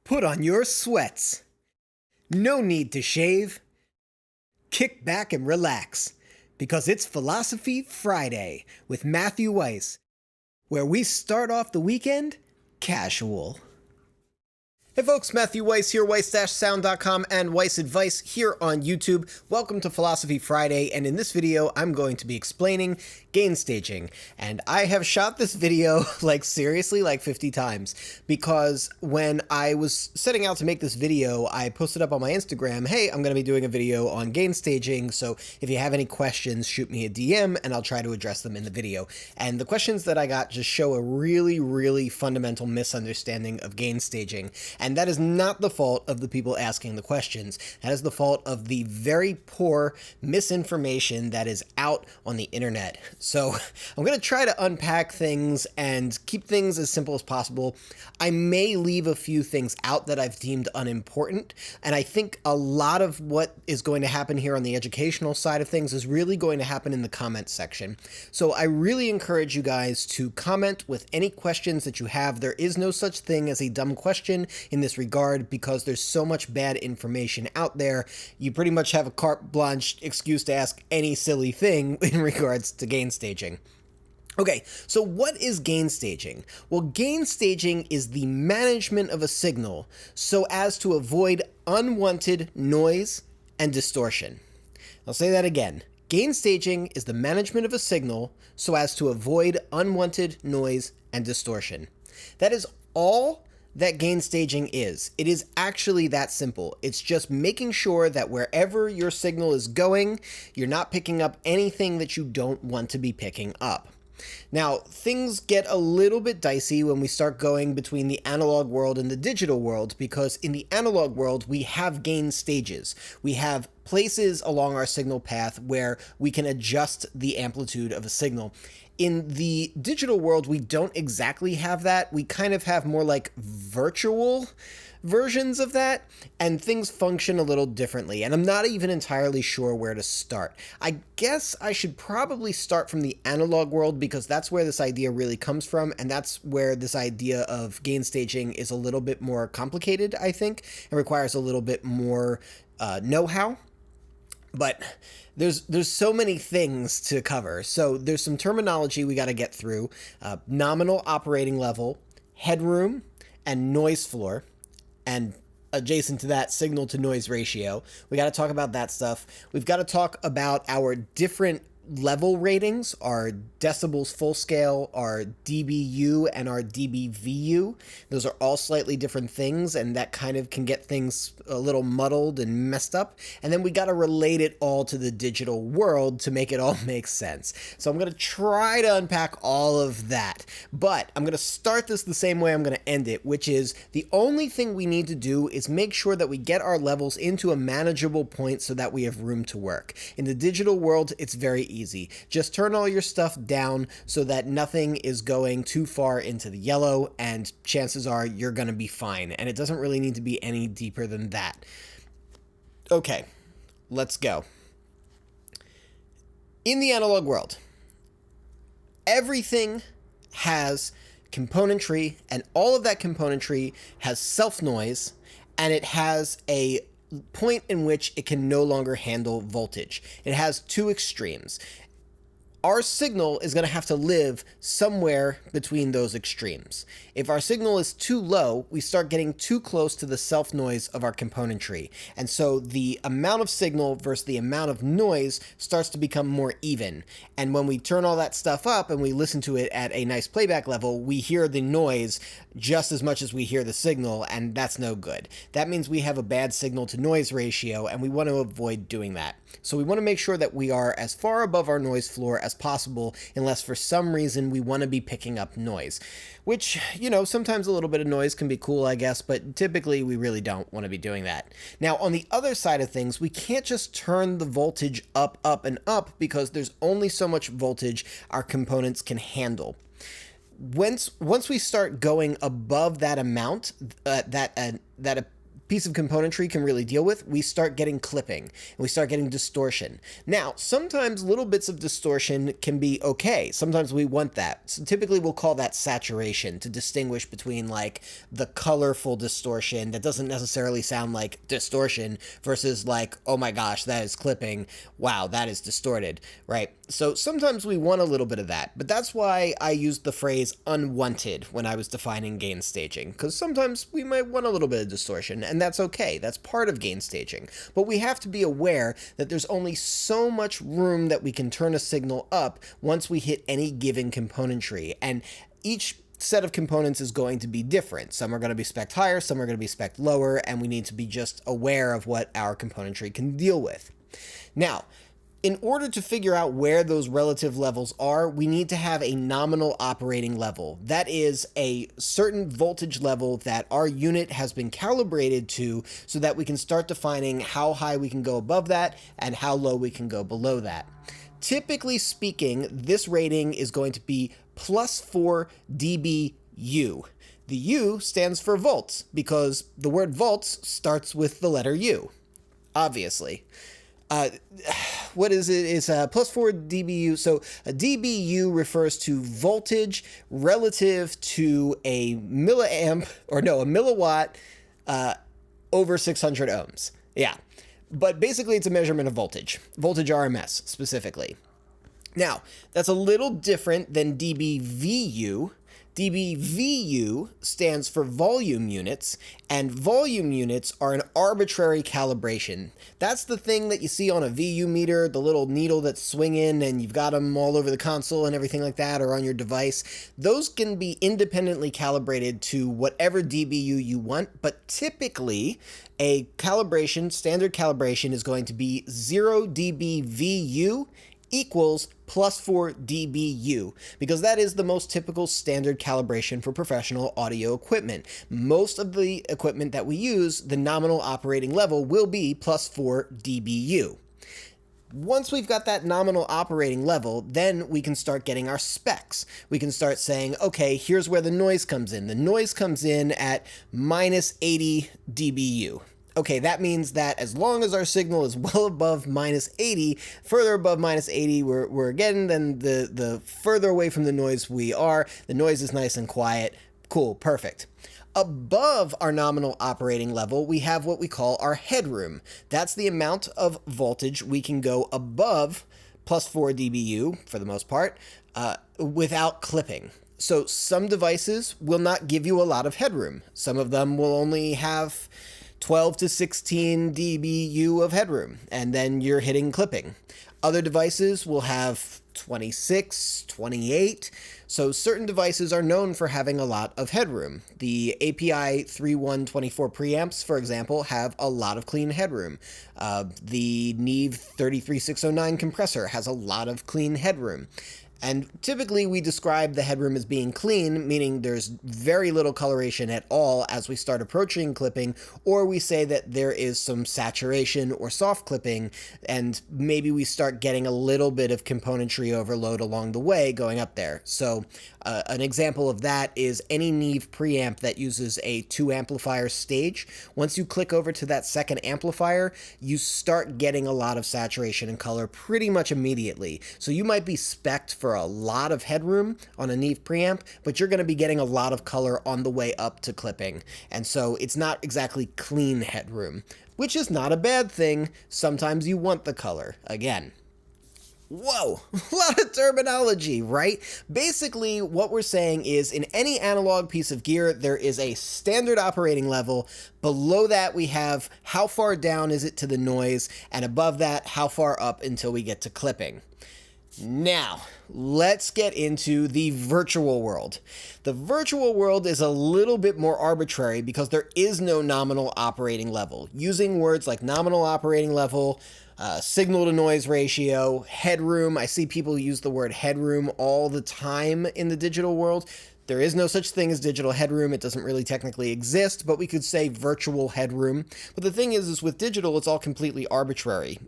Put on your sweats. No need to shave. Kick back and relax, because it's Philosophy Friday with Matthew Weiss, where we start off the weekend casual. Hey folks, Matthew Weiss here, weiss-sound.com and Weiss Advice here on YouTube. Welcome to Philosophy Friday, and in this video I'm going to be explaining gain staging. And I have shot this video seriously 50 times, because when I was setting out to make this video, I posted up on my Instagram, hey, I'm going to be doing a video on gain staging, so if you have any questions, shoot me a DM and I'll try to address them in the video. And the questions that I got just show a really fundamental misunderstanding of gain staging. And that is not the fault of the people asking the questions. That is the fault of the very poor misinformation that is out on the internet. So I'm going to try to unpack things and keep things as simple as possible. I may leave a few things out that I've deemed unimportant, and I think a lot of what is going to happen here on the educational side of things is really going to happen in the comments section. So I really encourage you guys to comment with any questions that you have. There is no such thing as a dumb question in this regard, because there's so much bad information out there. You pretty much have a carte blanche excuse to ask any silly thing in regards to gain staging. Okay, so what is gain staging? Well, gain staging is the management of a signal so as to avoid unwanted noise and distortion. I'll say that again. Gain staging is the management of a signal so as to avoid unwanted noise and distortion. That is all that gain staging is. It is actually that simple. It's just making sure that wherever your signal is going, you're not picking up anything that you don't want to be picking up. Now, things get a little bit dicey when we start going between the analog world and the digital world, because in the analog world, we have gain stages. We have places along our signal path where we can adjust the amplitude of a signal. In the digital world, we don't exactly have that. We kind of have more like virtual versions of that, and things function a little differently, and I'm not even entirely sure where to start. I guess I should probably start from the analog world, because that's where this idea really comes from, and that's where this idea of gain staging is a little bit more complicated, I think, and requires a little bit more know-how. But there's so many things to cover. So there's some terminology we got to get through. Nominal operating level, headroom, and noise floor. And adjacent to that, signal to noise ratio. We got to talk about that stuff. We've got to talk about our different level ratings, our decibels full scale, our dBu, and our dBVu. Those are all slightly different things, and that kind of can get things a little muddled and messed up. And then we got to relate it all to the digital world to make it all make sense. So I'm going to try to unpack all of that, but I'm going to start this the same way I'm going to end it, which is the only thing we need to do is make sure that we get our levels into a manageable point so that we have room to work. In the digital world, it's very easy. Just turn all your stuff down so that nothing is going too far into the yellow, and chances are you're going to be fine. And it doesn't really need to be any deeper than that. Okay, let's go. In the analog world, everything has componentry, and all of that componentry has self-noise, and it has a point in which it can no longer handle voltage. It has two extremes. Our signal is going to have to live somewhere between those extremes. If our signal is too low, we start getting too close to the self-noise of our componentry. And so the amount of signal versus the amount of noise starts to become more even. And when we turn all that stuff up and we listen to it at a nice playback level, we hear the noise just as much as we hear the signal, and that's no good. That means we have a bad signal to noise ratio, and we want to avoid doing that. So we want to make sure that we are as far above our noise floor as possible, unless for some reason we want to be picking up noise, which, you know, sometimes a little bit of noise can be cool, I guess, but typically we really don't want to be doing that. Now, on the other side of things, we can't just turn the voltage up, and up, because there's only so much voltage our components can handle. Once we start going above that amount, that piece of componentry can really deal with, we start getting clipping and we start getting distortion. Now, sometimes little bits of distortion can be okay. Sometimes we want that. So typically we'll call that saturation to distinguish between like the colorful distortion that doesn't necessarily sound like distortion versus like, oh my gosh, that is clipping. Wow, that is distorted, right? So sometimes we want a little bit of that, but that's why I used the phrase unwanted when I was defining gain staging, because sometimes we might want a little bit of distortion, and that's okay. That's part of gain staging. But we have to be aware that there's only so much room that we can turn a signal up once we hit any given componentry, and each set of components is going to be different. Some are going to be spec'd higher, some are going to be spec'd lower, and we need to be just aware of what our componentry can deal with. Now, in order to figure out where those relative levels are, we need to have a nominal operating level. That is a certain voltage level that our unit has been calibrated to so that we can start defining how high we can go above that and how low we can go below that. Typically speaking, this rating is going to be plus 4 dBu. The U stands for volts because the word volts starts with the letter U, obviously. What is it? It's plus 4 dBu. So a dBu refers to voltage relative to a milliamp, or no, a milliwatt over 600 ohms. Yeah. But basically it's a measurement of voltage RMS specifically. Now, that's a little different than dBVU. dBVU stands for volume units, and volume units are an arbitrary calibration. That's the thing that you see on a VU meter, the little needle that's swinging and you've got them all over the console and everything like that, or on your device. Those can be independently calibrated to whatever dBu you want, but typically a calibration, standard calibration, is going to be 0 dBVU equals plus 4 dBu, because that is the most typical standard calibration for professional audio equipment. Most of the equipment that we use, the nominal operating level will be plus 4 dBu. Once we've got that nominal operating level, then we can start getting our specs. We can start saying, okay, here's where the noise comes in. The noise comes in at minus 80 dBu. Okay, that means that as long as our signal is well above minus 80, further above minus 80 we're getting, then the further away from the noise we are, the noise is nice and quiet. Cool, perfect. Above our nominal operating level, we have what we call our headroom. That's the amount of voltage we can go above plus 4 dBu, for the most part, without clipping. So some devices will not give you a lot of headroom. Some of them will only have 12 to 16 dBu of headroom, and then you're hitting clipping. Other devices will have 26, 28, so certain devices are known for having a lot of headroom. The API 3124 preamps, for example, have a lot of clean headroom. The Neve 33609 compressor has a lot of clean headroom. And typically we describe the headroom as being clean, meaning there's very little coloration at all as we start approaching clipping, or we say that there is some saturation or soft clipping, and maybe we start getting a little bit of componentry overload along the way going up there. So an example of that is any Neve preamp that uses a 2 amplifier stage. Once you click over to that second amplifier, you start getting a lot of saturation and color pretty much immediately. So you might be spec'd for a lot of headroom on a Neve preamp, but you're going to be getting a lot of color on the way up to clipping. And so it's not exactly clean headroom, which is not a bad thing. Sometimes you want the color again. Whoa, a lot of terminology, right? Basically, what we're saying is in any analog piece of gear, there is a standard operating level. Below that, we have how far down is it to the noise, and above that, how far up until we get to clipping. Now, let's get into the virtual world. The virtual world is a little bit more arbitrary because there is no nominal operating level. Using words like nominal operating level, signal to noise ratio, headroom. I see people use the word headroom all the time in the digital world. There is no such thing as digital headroom. It doesn't really technically exist, but we could say virtual headroom. But the thing is with digital, it's all completely arbitrary.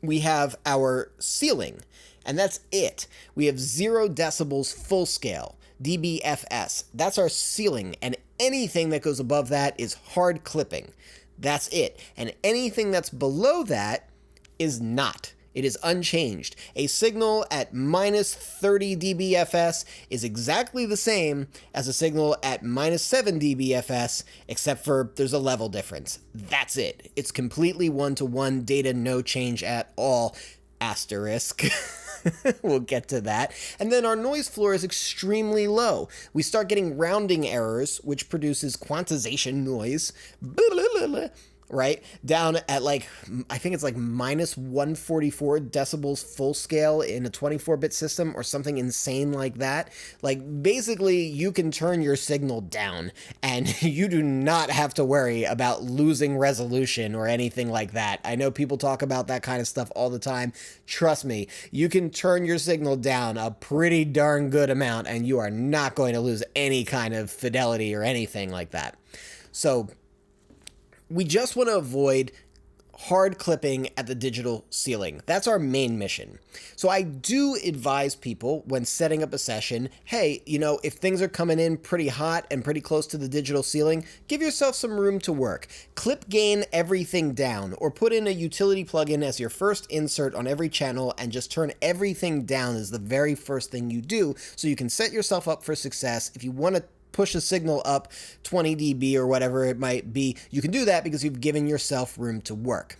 We have our ceiling, and that's it. We have 0 decibels full scale, dBFS. That's our ceiling, and anything that goes above that is hard clipping. That's it. And anything that's below that is not. It is unchanged. A signal at minus 30 dBFS is exactly the same as a signal at minus 7 dBFS, except for there's a level difference. That's it. It's completely one-to-one data, no change at all. Asterisk. We'll get to that. And then our noise floor is extremely low. We start getting rounding errors, which produces quantization noise. Right? Down at like, I think it's like minus 144 decibels full scale in a 24-bit system or something insane like that. Like, basically, you can turn your signal down and you do not have to worry about losing resolution or anything like that. I know people talk about that kind of stuff all the time. Trust me, you can turn your signal down a pretty darn good amount and you are not going to lose any kind of fidelity or anything like that. So, we just want to avoid hard clipping at the digital ceiling. That's our main mission. So I do advise people when setting up a session, hey, if things are coming in pretty hot and pretty close to the digital ceiling, give yourself some room to work. Clip gain everything down, or put in a utility plugin as your first insert on every channel and just turn everything down as the very first thing you do so you can set yourself up for success. If you want to push a signal up 20 dB or whatever it might be, you can do that because you've given yourself room to work.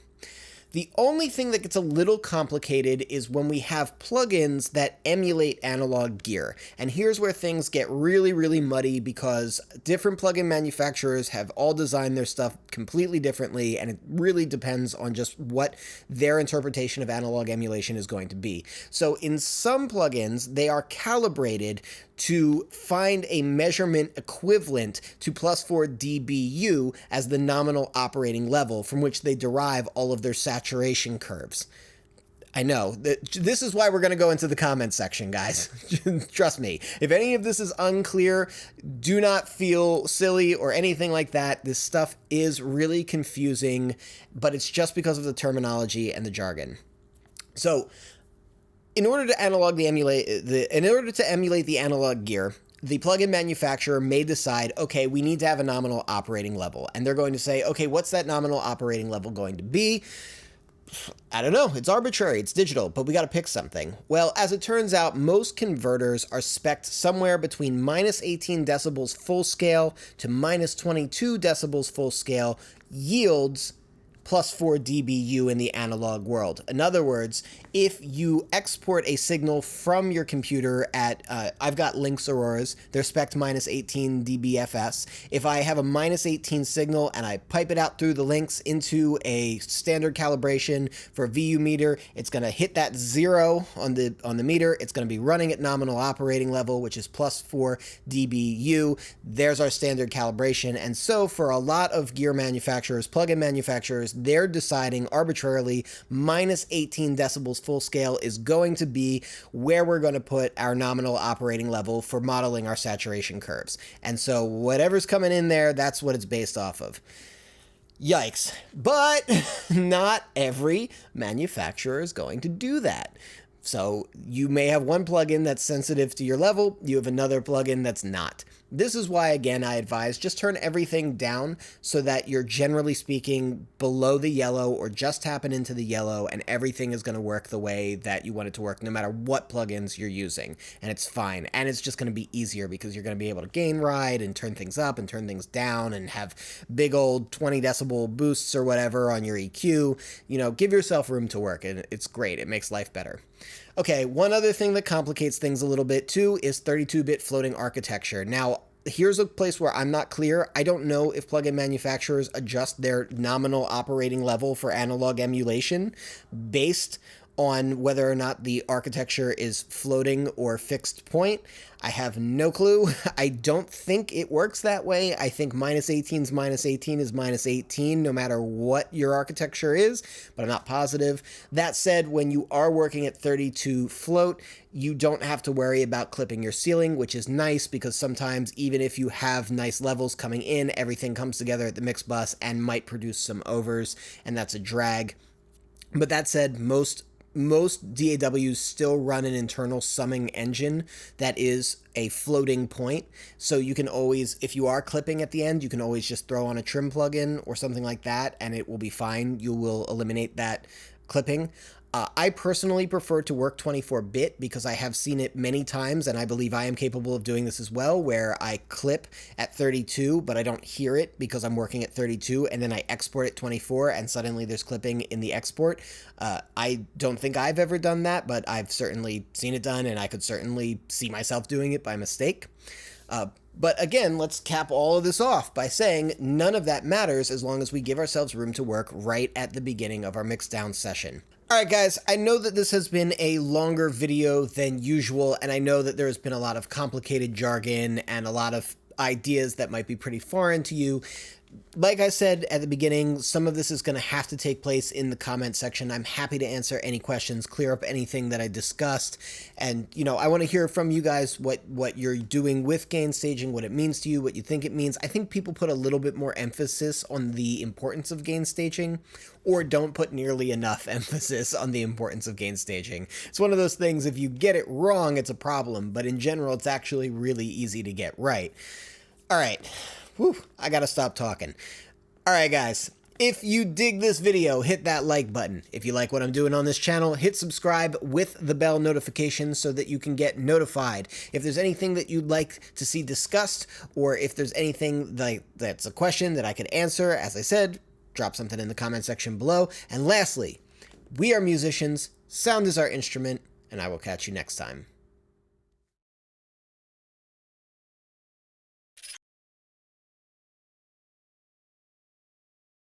The only thing that gets a little complicated is when we have plugins that emulate analog gear. And here's where things get really, really muddy because different plugin manufacturers have all designed their stuff completely differently, and it really depends on just what their interpretation of analog emulation is going to be. So in some plugins, they are calibrated to find a measurement equivalent to plus 4 dBu as the nominal operating level from which they derive all of their saturation curves. I know, this is why we're going to go into the comments section, guys. Trust me. If any of this is unclear, do not feel silly or anything like that. This stuff is really confusing, but it's just because of the terminology and the jargon. So, in order to emulate the analog gear, the plugin manufacturer may decide, okay, we need to have a nominal operating level. And they're going to say, okay, what's that nominal operating level going to be? I don't know. It's arbitrary. It's digital, but we got to pick something. Well, as it turns out, most converters are spec'd somewhere between minus 18 decibels full scale to minus 22 decibels full scale yields plus 4 dBu in the analog world. In other words, if you export a signal from your computer at, I've got Lynx Auroras, they're spec'd minus 18 dBFS. If I have a minus 18 signal and I pipe it out through the Lynx into a standard calibration for a VU meter, it's going to hit that 0 on the meter. It's going to be running at nominal operating level, which is plus 4 dBu. There's our standard calibration. And so for a lot of gear manufacturers, plugin manufacturers, they're deciding arbitrarily minus 18 decibels full scale is going to be where we're going to put our nominal operating level for modeling our saturation curves. And so whatever's coming in there, that's what it's based off of. Yikes. But not every manufacturer is going to do that. So you may have one plugin that's sensitive to your level, you have another plugin that's not. This is why, again, I advise just turn everything down so that you're generally speaking below the yellow or just tapping into the yellow, and everything is going to work the way that you want it to work no matter what plugins you're using. And it's fine. And it's just going to be easier because you're going to be able to gain ride and turn things up and turn things down and have big old 20 decibel boosts or whatever on your EQ. Give yourself room to work, and it's great. It makes life better. Okay, one other thing that complicates things a little bit too is 32-bit floating architecture. Now, here's a place where I'm not clear. I don't know if plugin manufacturers adjust their nominal operating level for analog emulation based on whether or not the architecture is floating or fixed point. I have no clue. I don't think it works that way. I think minus 18 is minus 18 is minus 18 no matter what your architecture is, but I'm not positive. That said, when you are working at 32 float, you don't have to worry about clipping your ceiling, which is nice because sometimes even if you have nice levels coming in, everything comes together at the mix bus and might produce some overs, and that's a drag. But that said, most most DAWs still run an internal summing engine that is a floating point. So you can always, if you are clipping at the end, you can always just throw on a trim plugin or something like that, and it will be fine. You will eliminate that clipping. I personally prefer to work 24-bit because I have seen it many times, and I believe I am capable of doing this as well, where I clip at 32, but I don't hear it because I'm working at 32, and then I export at 24, and suddenly there's clipping in the export. I don't think I've ever done that, but I've certainly seen it done, and I could certainly see myself doing it by mistake. But again, let's cap all of this off by saying none of that matters as long as we give ourselves room to work right at the beginning of our mixdown session. Alright guys, I know that this has been a longer video than usual, and I know that there has been a lot of complicated jargon and a lot of ideas that might be pretty foreign to you. Like I said at the beginning, some of this is going to have to take place in the comment section. I'm happy to answer any questions, clear up anything that I discussed, and, you know, I want to hear from you guys what you're doing with gain staging, what it means to you, what you think it means. I think people put a little bit more emphasis on the importance of gain staging, or don't put nearly enough emphasis on the importance of gain staging. It's one of those things, if you get it wrong, it's a problem, but in general, it's actually really easy to get right. All right. Whew, I gotta stop talking. Alright guys, if you dig this video, hit that like button. If you like what I'm doing on this channel, hit subscribe with the bell notification so that you can get notified. If there's anything that you'd like to see discussed, or if there's anything that's a question that I could answer, as I said, drop something in the comment section below. And lastly, we are musicians, sound is our instrument, and I will catch you next time.